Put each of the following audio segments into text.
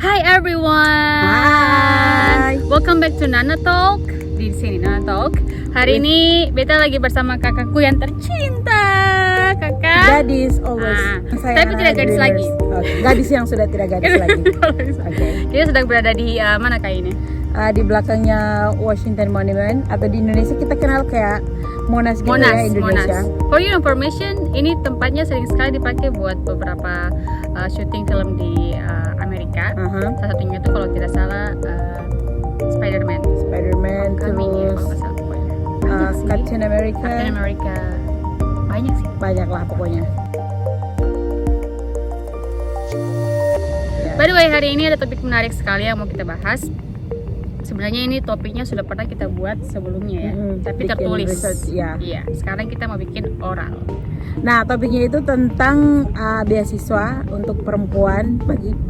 Hi everyone. Hai. Welcome back to Nana Talk. Di sini Nana Talk. Hari ini Beta lagi bersama kakakku yang tercinta, kakak. Gadis always. Tapi tidak gadis lagi. Gadis yang sudah tidak gadis lagi. Okay. Kita sedang berada di mana kak ini? Di belakangnya Washington Monument, atau di Indonesia kita kenal kayak Monas gitu ya, Indonesia. For your information, ini tempatnya sering sekali dipakai buat beberapa syuting film di Amerika. Salah satunya itu kalau tidak salah Spider-Man Terus ya, kalau nggak salah pokoknya. Captain America. Banyak sih. Banyak lah pokoknya. By the way, hari ini ada topik menarik sekali yang mau kita bahas. Sebenarnya ini topiknya sudah pernah kita buat sebelumnya ya, tapi tertulis. Iya, sekarang kita mau bikin oral. Nah, topiknya itu tentang beasiswa untuk perempuan,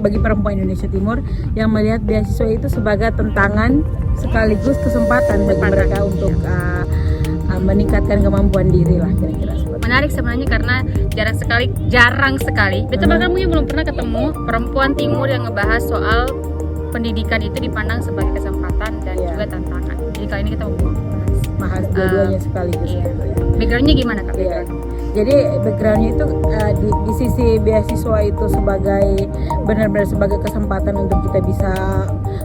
bagi perempuan Indonesia Timur yang melihat beasiswa itu sebagai tantangan sekaligus kesempatan bagi mereka untuk meningkatkan kemampuan diri lah, kira-kira seperti. Menarik sebenarnya karena jarang sekali. Betul, bahkan mungkin belum pernah ketemu perempuan Timur yang ngebahas soal pendidikan itu dipandang sebagai kesempatan dan juga tantangan. Jadi kali ini kita mau bahas dua-duanya sekaligus. Iya. Backgroundnya gimana kak? Iya. Jadi backgroundnya itu di sisi beasiswa itu sebagai benar-benar sebagai kesempatan untuk kita bisa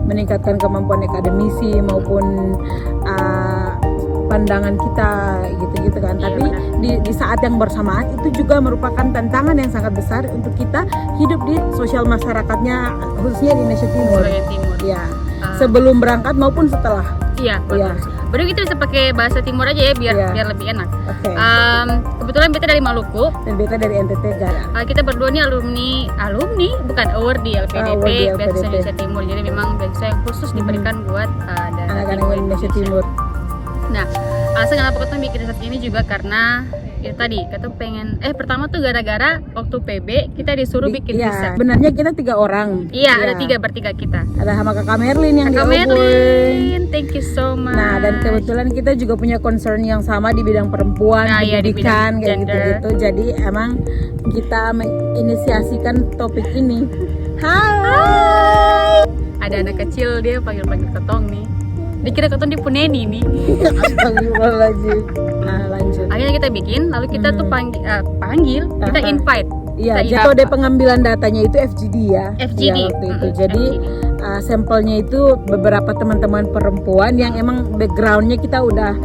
meningkatkan kemampuan akademisi maupun pandangan kita gitu kan. Iya, tapi di saat yang bersamaan itu juga merupakan tantangan yang sangat besar untuk kita hidup di sosial masyarakatnya, khususnya di Indonesia Timur. Ya. Sebelum berangkat maupun setelah. Iya, betul. Ya. Berarti kita bisa pakai bahasa Timur aja ya biar lebih enak. Okay. Kebetulan Beta dari Maluku dan Beta dari NTT Gara. Kita berdua nih alumni bukan award di LPDP Beasiswa Indonesia Timur. Jadi memang beasiswa yang khusus diberikan buat anak-anak Indonesia Timur. Nah, alasan kenapa kita bikin riset ini juga karena ya tadi kita pengen pertama tuh gara-gara waktu PB kita disuruh bikin riset. Benarnya kita 3 orang. Iya, ada bertiga kita. Ada sama Kakak Merlin yang Merlin, thank you so much. Nah, dan kebetulan kita juga punya concern yang sama di bidang perempuan, pendidikan kayak gitu-gitu. Jadi emang kita menginisiasikan topik ini. Hai. Ada anak kecil dia panggil ketong nih. Dikira ketong di Puneni nih. Astagfirullahaladzim. Nah, lanjut. Akhirnya kita bikin, lalu kita tuh panggil, kita invite. Iya, metode pengambilan datanya itu FGD ya. FGD. Ya, waktu itu. Jadi sampelnya itu beberapa teman-teman perempuan yang emang backgroundnya kita udah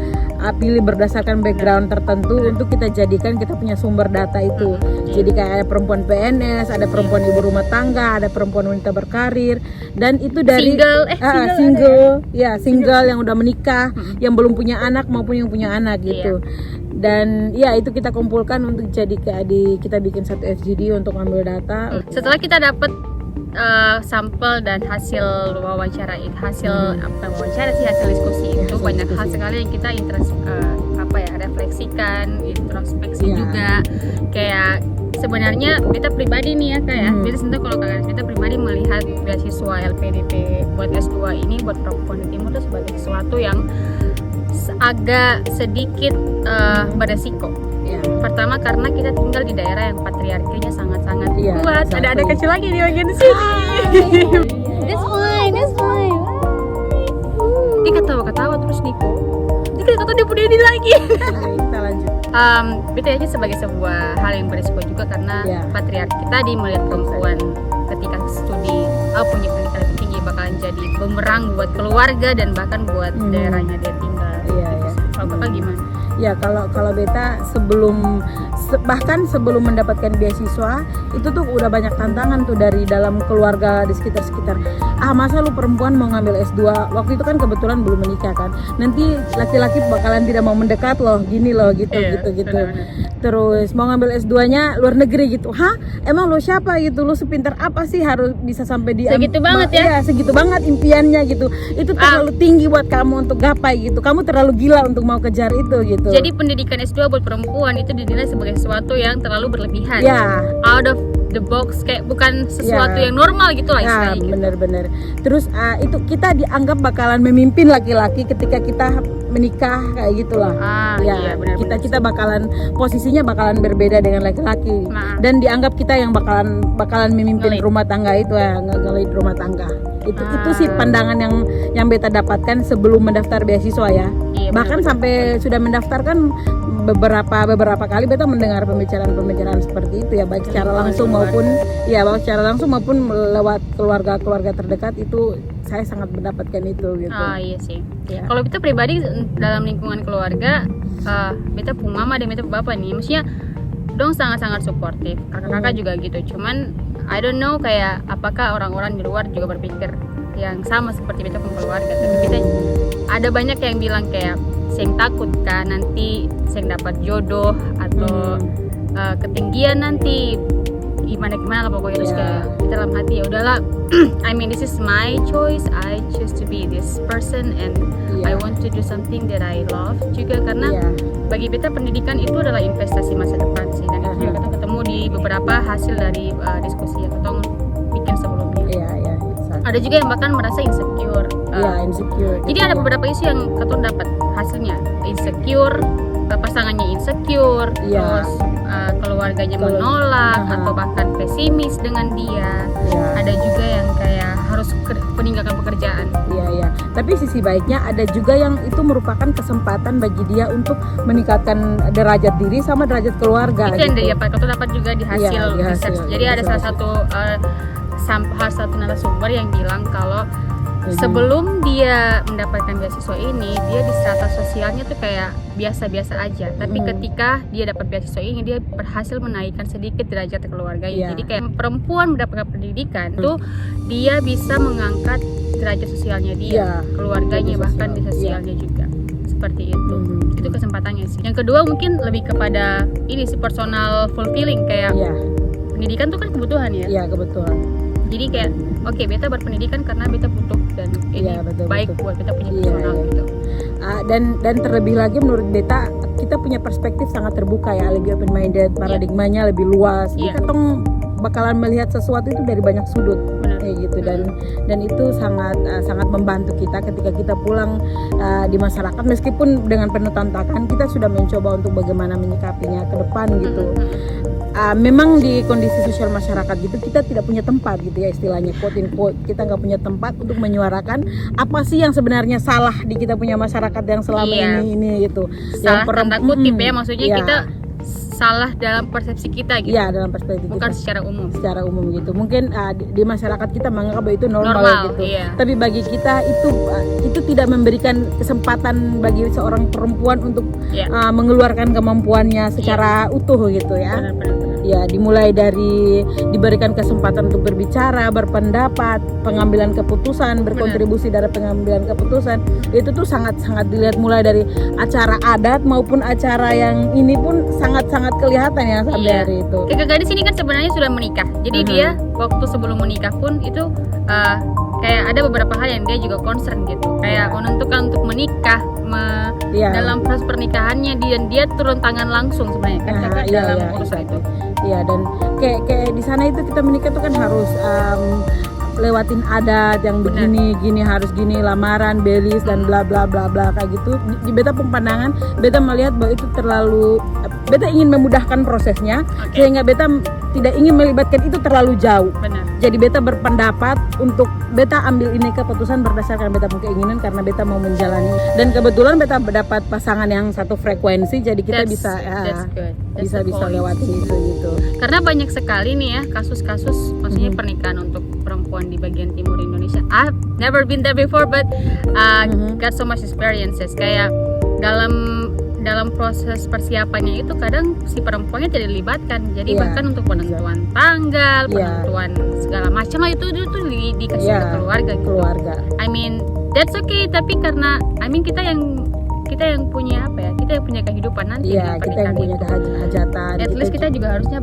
pilih berdasarkan background tertentu untuk kita jadikan kita punya sumber data itu. Jadi kayak ada perempuan PNS, ada perempuan ibu rumah tangga, ada perempuan wanita berkarir, dan itu dari single yang udah menikah, yang belum punya anak maupun yang punya anak gitu. Dan ya itu kita kumpulkan untuk jadi kita bikin satu FGD untuk ambil data. Setelah kita dapat sampel dan hasil wawancara hasil diskusi itu banyak hal sekali yang kita refleksikan, introspeksi juga. Kayak sebenarnya kita pribadi nih ya kayak kita sebenarnya kalau kita pribadi melihat beasiswa LPDP buat S2 ini buat perempuan di Timur itu sebagai sesuatu yang agak sedikit beresiko. Pertama karena kita tinggal di daerah yang patriarkinya sangat-sangat kuat. Ada kecil lagi di bagian sini. That's fine. Dia ketawa-ketawa terus Niko. Dia kata dia punya ini lagi. Kita lanjut. Beta aja sebagai sebuah hal yang beresiko juga karena patriarki tadi melihat perempuan ketika studi punya pendidikan lebih tinggi bakalan jadi bumerang buat keluarga dan bahkan buat daerahnya dia tinggal. Kalau kakak gimana? Ya kalau Beta bahkan sebelum mendapatkan beasiswa itu tuh udah banyak tantangan tuh dari dalam keluarga di sekitar. Masa lu perempuan mau ngambil S2? Waktu itu kan kebetulan belum menikah kan. Nanti laki-laki bakalan tidak mau mendekat loh, gini loh gitu. Bener-bener. Terus mau ngambil S2-nya luar negeri gitu. Emang lo siapa gitu? Lu sepintar apa sih harus bisa sampai di segitu banget ya? Iya, segitu banget impiannya gitu. Itu terlalu tinggi buat kamu untuk gapai gitu. Kamu terlalu gila untuk mau kejar itu gitu. Jadi pendidikan S2 buat perempuan itu dinilai sebagai sesuatu yang terlalu berlebihan. Out of the box, kayak bukan sesuatu yang normal gitu lah istilahnya. Bener-bener. Terus itu kita dianggap bakalan memimpin laki-laki ketika kita menikah kayak gitulah. Iya, benar, kita bakalan posisinya bakalan berbeda dengan laki-laki. Nah. Dan dianggap kita yang bakalan memimpin Ngelit. rumah tangga itu ya, ngelit rumah tangga. Itu sih pandangan yang beta dapatkan sebelum mendaftar beasiswa ya. Iya, Bahkan benar-benar. sampai sudah mendaftarkan beberapa kali beta mendengar pembicaraan seperti itu ya, baik secara langsung maupun lewat keluarga terdekat. Itu saya sangat mendapatkan itu gitu. Iya sih. Ya. Kalau beta pribadi dalam lingkungan keluarga, beta punya mama dan beta punya bapak nih, maksudnya dong sangat-sangat suportif. Kakak-kakak juga gitu. Cuman I don't know kayak apakah orang-orang di luar juga berpikir yang sama seperti beta punya keluarga. Tapi kita ada banyak yang bilang kayak saya takut kan nanti saya dapat jodoh atau ketinggian nanti gimana lah pokoknya. Terus kayak di dalam hati ya udahlah. I mean this is my choice. I choose to be this person and I want to do something that I love juga karena bagi beta pendidikan itu adalah investasi masa depan sih, dan itu juga kita ketemu di beberapa hasil dari diskusi yang kita bikin sebelumnya. Ada juga yang bahkan merasa insecure. Insecure. Jadi ada beberapa isu yang kita dapat hasilnya insecure, pasangannya insecure, terus keluarganya menolak atau bahkan pesimis dengan dia. Ada juga yang kayak harus meninggalkan pekerjaan. Tapi sisi baiknya ada juga yang itu merupakan kesempatan bagi dia untuk meningkatkan derajat diri sama derajat keluarga. Itu yang kita dapat juga di hasil research. Jadi ada salah satu narasumber yang bilang kalau sebelum dia mendapatkan beasiswa ini, dia di strata sosialnya tuh kayak biasa-biasa aja. Tapi ketika dia dapat beasiswa ini, dia berhasil menaikkan sedikit derajat keluarganya. Jadi kayak perempuan mendapatkan pendidikan tuh dia bisa mengangkat derajat sosialnya dia, keluarganya, bahkan di sosialnya juga. Seperti itu. Itu kesempatannya sih. Yang kedua mungkin lebih kepada ini sih, personal fulfilling, kayak pendidikan tuh kan kebutuhan ya. Iya, kebetulan. Jadi kayak beta berpendidikan karena beta butuh dan ini baik buat beta punya personal gitu. Dan terlebih lagi menurut beta kita punya perspektif sangat terbuka ya, lebih open minded, paradigmanya lebih luas. Kita bakalan melihat sesuatu itu dari banyak sudut kayak gitu, dan itu sangat membantu kita ketika kita pulang di masyarakat, meskipun dengan penuh tantangan kita sudah mencoba untuk bagaimana menyikapinya ke depan gitu. Memang di kondisi sosial masyarakat gitu kita tidak punya tempat gitu ya, istilahnya quote in quote, kita nggak punya tempat untuk menyuarakan apa sih yang sebenarnya salah di kita punya masyarakat yang selama ini gitu. Salah tanda kutip ya, maksudnya kita salah dalam persepsi kita gitu. Iya, dalam perspektif bukan kita. secara umum Gitu. Mungkin di masyarakat kita menganggap bahwa itu normal gitu. Tapi bagi kita itu tidak memberikan kesempatan bagi seorang perempuan untuk mengeluarkan kemampuannya secara utuh gitu ya. Benar. Ya, dimulai dari diberikan kesempatan untuk berbicara, berpendapat, pengambilan keputusan, berkontribusi dari pengambilan keputusan. Itu tuh sangat-sangat dilihat, mulai dari acara adat maupun acara yang ini pun sangat-sangat kelihatan ya sampai hari itu. Kakak gadis ini kan sebenarnya sudah menikah. Jadi dia waktu sebelum menikah pun itu kayak ada beberapa hal yang dia juga concern gitu. Kayak menentukan untuk menikah dalam proses pernikahannya dia turun tangan langsung sebenarnya kan kakak dalam urusan itu. Iya, dan kayak di sana itu kita menikah tuh kan harus lewatin adat yang begini harus gini, lamaran, belis dan bla bla bla bla kayak gitu. Di beta pandangan, beta melihat bahwa itu terlalu, beta ingin memudahkan prosesnya sehingga beta tidak ingin melibatkan itu terlalu jauh. Jadi beta berpendapat untuk beta ambil ini keputusan berdasarkan beta punya keinginan karena beta mau menjalani, dan kebetulan beta mendapat pasangan yang satu frekuensi, jadi kita bisa lewatin itu gitu. Karena banyak sekali nih ya kasus-kasus, maksudnya pernikahan untuk perempuan di bagian timur Indonesia. I've never been there before but got so much experiences. Kayak dalam proses persiapannya itu kadang si perempuannya tidak dilibatkan. Jadi bahkan untuk penentuan tanggal, penentuan segala macam lah itu dikasih ke keluarga gitu. I mean that's okay, tapi karena kita yang punya apa ya? Kita yang punya kehidupan nanti. Iya, kita yang punya kehajatan. At least kita juga harusnya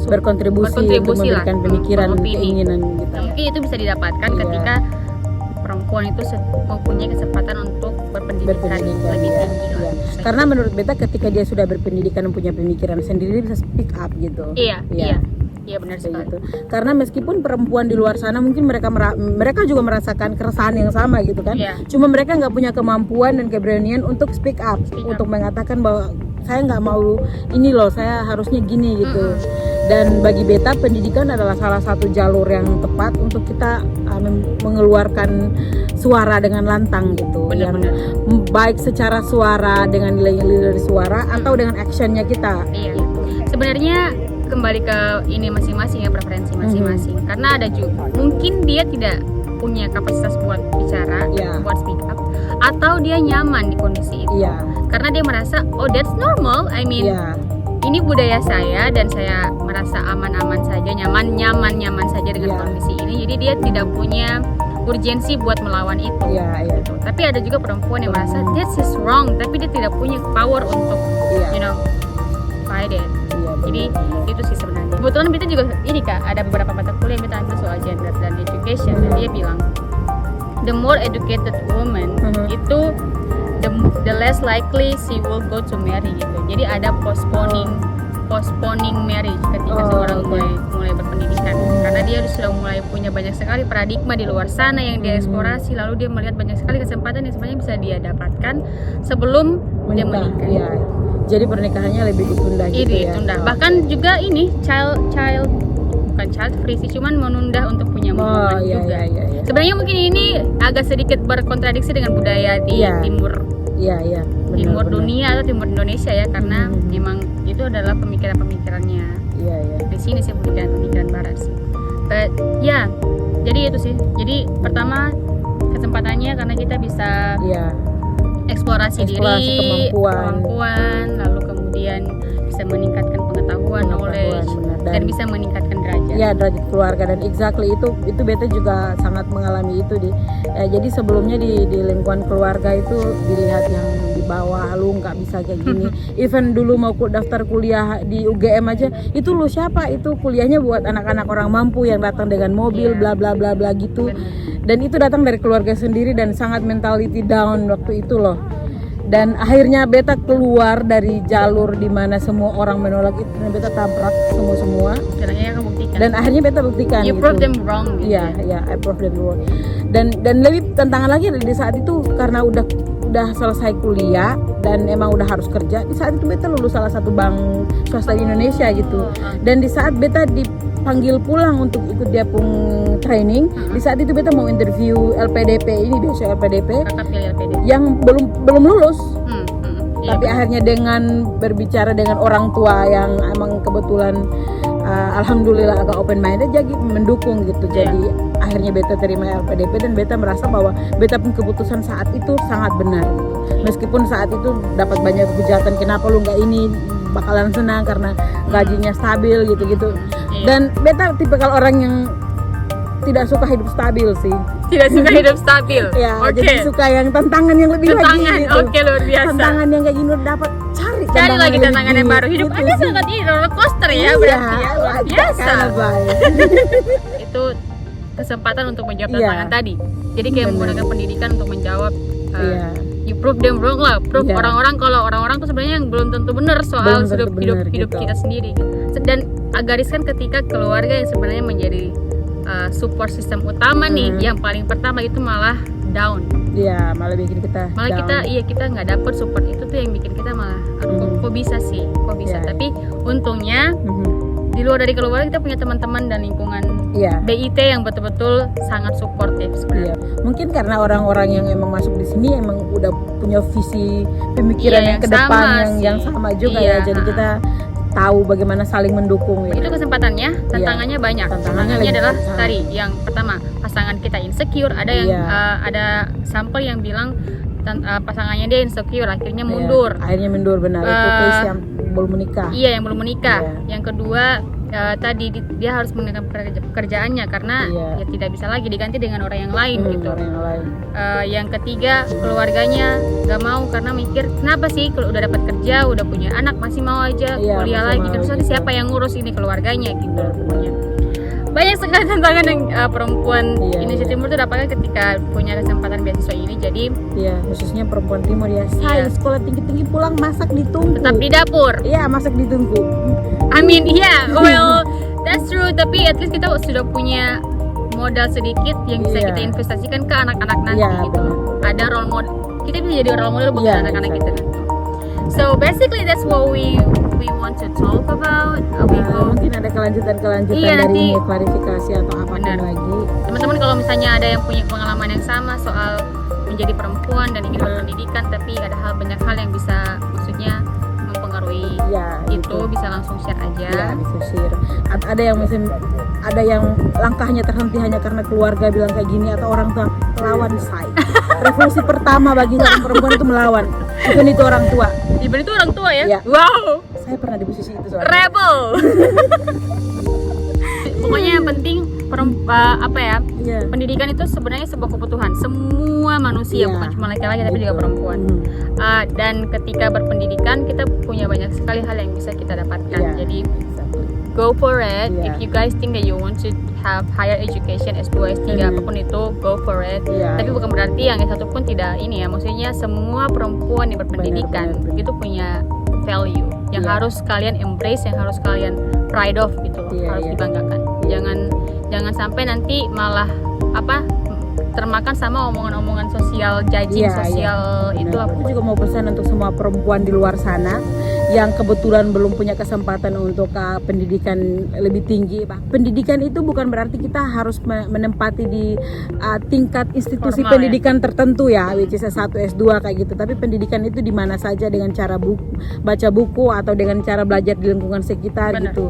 berkontribusi untuk memberikan pemikiran, keinginan gitu. Mungkin itu bisa didapatkan ketika perempuan itu mempunyai kesempatan untuk berpendidikan lebih tinggi. Karena menurut beta ketika dia sudah berpendidikan dan punya pemikiran sendiri, dia bisa speak up gitu. Iya. Iya benar Kayak sekali. gitu. Karena meskipun perempuan di luar sana mungkin mereka juga merasakan keresahan yang sama gitu kan. Iya. Cuma mereka nggak punya kemampuan dan keberanian untuk speak up, Speak up. untuk mengatakan bahwa saya nggak mau ini loh, saya harusnya gini gitu. Dan bagi beta pendidikan adalah salah satu jalur yang tepat untuk kita mengeluarkan suara dengan lantang gitu. Benar-benar. Yang baik secara suara dengan nilai-nilai dari suara atau dengan actionnya kita. Iya. Sebenarnya kembali ke ini masing-masing ya, preferensi masing-masing. Karena ada juga mungkin dia tidak punya kapasitas buat bicara, Iya. buat speak up, atau dia nyaman di kondisi itu. Iya. Karena dia merasa oh that's normal. I mean Iya. ini budaya saya dan saya merasa aman-aman saja, nyaman saja dengan Iya. kondisi ini. Jadi dia tidak punya urgensi buat melawan itu. Iya, iya. Gitu. Tapi ada juga perempuan yang merasa this is wrong, tapi dia tidak punya power untuk Iya. fight it. Iya. Jadi itu sih sebenarnya. Kebetulan kita juga ini Kak, ada beberapa mata kuliah yang kita ambil soal gender dan education. Dan dia bilang the more educated woman itu the less likely she will go to marry gitu. Jadi ada postponing marriage ketika seorang mulai berpendidikan. Karena dia sudah mulai punya banyak sekali paradigma di luar sana yang dia eksplorasi, lalu dia melihat banyak sekali kesempatan yang sebenarnya bisa dia dapatkan sebelum dia menikah. Iya. Jadi pernikahannya lebih ditunda gitu ya. Ditunda. Bahkan juga ini bukan child free sih, cuman menunda untuk punya hubungan juga. Iya. Sebenarnya mungkin ini agak sedikit berkontradiksi dengan budaya di timur Iya. timur dunia atau timur Indonesia ya, karena memang itu adalah pemikiran-pemikirannya. Iya. Di sini sih pemikiran barat sih. But ya, jadi itu sih. Jadi pertama kesempatannya karena kita bisa eksplorasi diri, kemampuan, lalu kemudian bisa meningkatkan pengetahuan, knowledge, dan bisa meningkatkan derajat. Ya, derajat keluarga, dan exactly itu beta juga sangat mengalami itu jadi sebelumnya di lingkungan keluarga itu dilihat yang di bawah, lu nggak bisa kayak gini. Even dulu mau daftar kuliah di UGM aja, itu lu siapa, itu kuliahnya buat anak-anak orang mampu yang datang dengan mobil bla bla bla bla gitu. Dan itu datang dari keluarga sendiri dan sangat mentality down waktu itu loh. Dan akhirnya beta keluar dari jalur di mana semua orang menolak itu, dan beta tabrak semua. Dan akhirnya beta buktikan. You prove them wrong. Iya, I prove them wrong. Dan lebih tantangan lagi di saat itu karena udah selesai kuliah dan emang udah harus kerja. Di saat itu beta lulus salah satu bank swasta di Indonesia gitu. Dan di saat beta dipanggil pulang untuk ikut dia pun training, di saat itu beta mau interview LPDP ini, biasa LPDP yang belum lulus. Tapi akhirnya dengan berbicara dengan orang tua yang emang kebetulan alhamdulillah agak open minded, jadi mendukung gitu. Jadi akhirnya beta terima LPDP dan beta merasa bahwa beta pun keputusan saat itu sangat benar. Meskipun saat itu dapat banyak kejahatan, kenapa lu nggak ini, bakalan senang karena gajinya stabil gitu-gitu. Dan beta tipikal orang yang tidak suka hidup stabil sih. Tidak suka hidup stabil. Jadi suka yang tantangan yang lebih lagi gitu. Luar biasa. Tantangan yang kayak gini udah dapat, cari lagi tantangan yang baru. Hidup Anda sangat ini roller coaster ya, berarti ya. Luar biasa. Itu kesempatan untuk menjawab tantangan tadi. Jadi kayak menggunakan pendidikan untuk menjawab you prove them wrong lah. Prove orang-orang kalau orang-orang tuh sebenarnya yang belum tentu benar soal hidup kita sendiri gitu. Dan gariskan ketika keluarga yang sebenarnya menjadi support system utama nih, yang paling pertama itu malah down. Iya, malah bikin kita down. kita nggak dapet support itu tuh yang bikin kita malah kok bisa sih, tapi untungnya di luar dari keluarga kita punya teman-teman dan lingkungan BIT yang betul-betul sangat suportif sebenarnya. Mungkin karena orang-orang yang emang masuk di sini emang udah punya visi pemikiran yang ke depan yang sama juga ya, jadi kita tahu bagaimana saling mendukung gitu. Itu kesempatannya, tantangannya banyak. Tantangannya adalah tadi yang pertama, pasangan kita insecure. Ada yang ada sampel yang bilang pasangannya dia insecure, akhirnya mundur. Akhirnya mundur, benar. Itu case yang belum menikah. Iya, yang belum menikah. Yang kedua tadi dia harus meninggalkan pekerjaannya karena ya tidak bisa lagi diganti dengan orang yang lain gitu. Yang ketiga, keluarganya nggak mau karena mikir kenapa sih kalau udah dapat kerja, udah punya anak masih mau aja kuliah lagi, terus nanti siapa yang ngurus ini keluarganya gitu pokoknya. banyak sekali tantangan yang perempuan Iya, Indonesia iya. Timur tuh dapatkan ketika punya kesempatan beasiswa ini. Jadi Iya, khususnya perempuan timur ya. Say, Iya. sekolah tinggi-tinggi pulang masak ditunggu. tetap di dapur. Iya, masak ditunggu. I mean, yeah, well, that's true. Tapi at least kita sudah punya modal sedikit yang bisa Iya. kita investasikan ke anak-anak nanti Iya, gitu. Ada role model, kita bisa jadi role model buat Iya, anak-anak kita exactly. nanti. So basically that's what we want to talk about. We Nah, hope mungkin ada kelanjutan Iya, dari nanti- ini, klarifikasi atau apapun Benar. lagi. teman-teman kalau misalnya ada yang punya pengalaman yang sama soal menjadi perempuan dan ingin berpendidikan, tapi ada banyak hal yang bisa maksudnya mempengaruhi Ya, itu, bisa langsung share aja. Ya, disisir. Ada yang ada yang langkahnya terhenti hanya karena keluarga bilang kayak gini atau orang tua lawan saya. Revolusi pertama bagi seorang perempuan itu melawan. Bukan itu orang tua. Even itu orang tua ya? Iya. Wow, Saya pernah di posisi itu soalnya. rebel. Pokoknya yang penting apa ya? Iya. Pendidikan itu sebenarnya sebuah kebutuhan semua manusia, Iya. bukan cuma laki-laki tapi juga Betul. perempuan. Dan ketika berpendidikan kita punya banyak sekali hal yang bisa kita dapatkan. Iya. Jadi go for it. Iya. If you guys think that you want to have higher education S2, S3 apapun itu, go for it. Iya. Tapi bukan berarti yang S1 pun tidak ini ya. Maksudnya semua perempuan yang berpendidikan Benar. itu punya value yang Iya. harus kalian embrace, yang harus kalian pride of gitu loh. Iya, Harus iya. dibanggakan. Jangan sampai nanti malah termakan sama omongan-omongan sosial, judging Iya, sosial itu Nah, apa. aku juga mau pesan untuk semua perempuan di luar sana yang kebetulan belum punya kesempatan untuk pendidikan lebih tinggi. Pendidikan itu bukan berarti kita harus menempati di tingkat institusi Formal, pendidikan tertentu ya, which is S1, S2 kayak gitu. Tapi pendidikan itu di mana saja dengan cara baca buku atau dengan cara belajar di lingkungan sekitar. Benar. Gitu.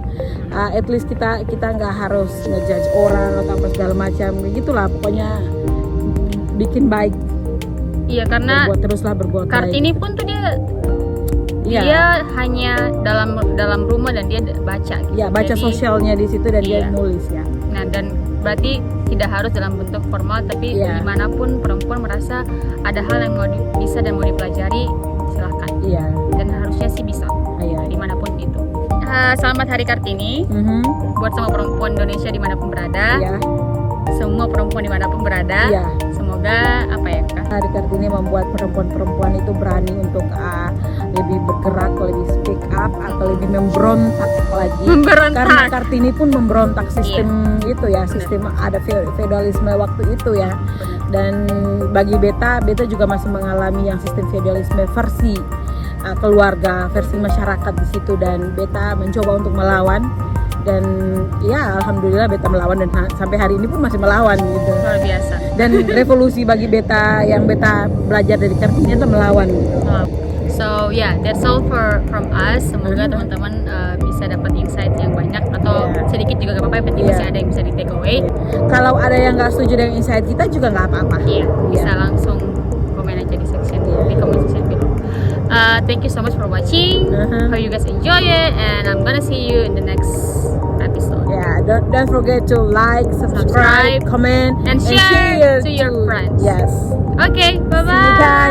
At least kita nggak harus ngejudge orang atau apa segala macam. Gitulah pokoknya bikin baik. Iya, karena berbuat baik. Kartini pun tuh Iya. dia hanya dalam rumah dan dia baca gitu. Ya, baca Jadi, sosialnya di situ dan dia Iya. nulis ya. Nah, dan berarti tidak harus dalam bentuk formal, tapi Iya. dimanapun perempuan merasa ada hal yang bisa dan mau dipelajari, silahkan. Iya. Dan harusnya sih bisa Iya. dimanapun itu. Selamat Hari Kartini buat semua perempuan Indonesia dimanapun berada, Iya. semua perempuan dimanapun berada. Iya. Semoga apa ya Kak? Hari Kartini membuat perempuan-perempuan itu berani untuk lebih bergerak, lebih speak up atau lebih memberontak lagi. Memberontak. Karena Kartini pun memberontak sistem itu ya, sistem ada feodalisme waktu itu ya. Dan bagi Beta juga masih mengalami yang sistem feodalisme versi keluarga, versi masyarakat di situ, dan Beta mencoba untuk melawan. Dan ya alhamdulillah Beta melawan dan sampai hari ini pun masih melawan gitu. Luar biasa. Dan revolusi bagi Beta yang Beta belajar dari Kartini itu melawan gitu. So yeah, that's all from us. Semoga teman-teman bisa dapat insight yang banyak atau Yeah. sedikit juga gak apa-apa. Yang penting Yeah. masih ada yang bisa di take away. Kalau ada yang nggak setuju dengan insight kita juga nggak apa-apa. Iya, bisa Iya. langsung komen aja di section Iya. di comment section below. Thank you so much for watching. Hope you guys enjoy it, and I'm gonna see you in the next episode. Yeah, don't forget to like, subscribe, comment, and share to your friends. Yes. Okay, bye See you bye. guys.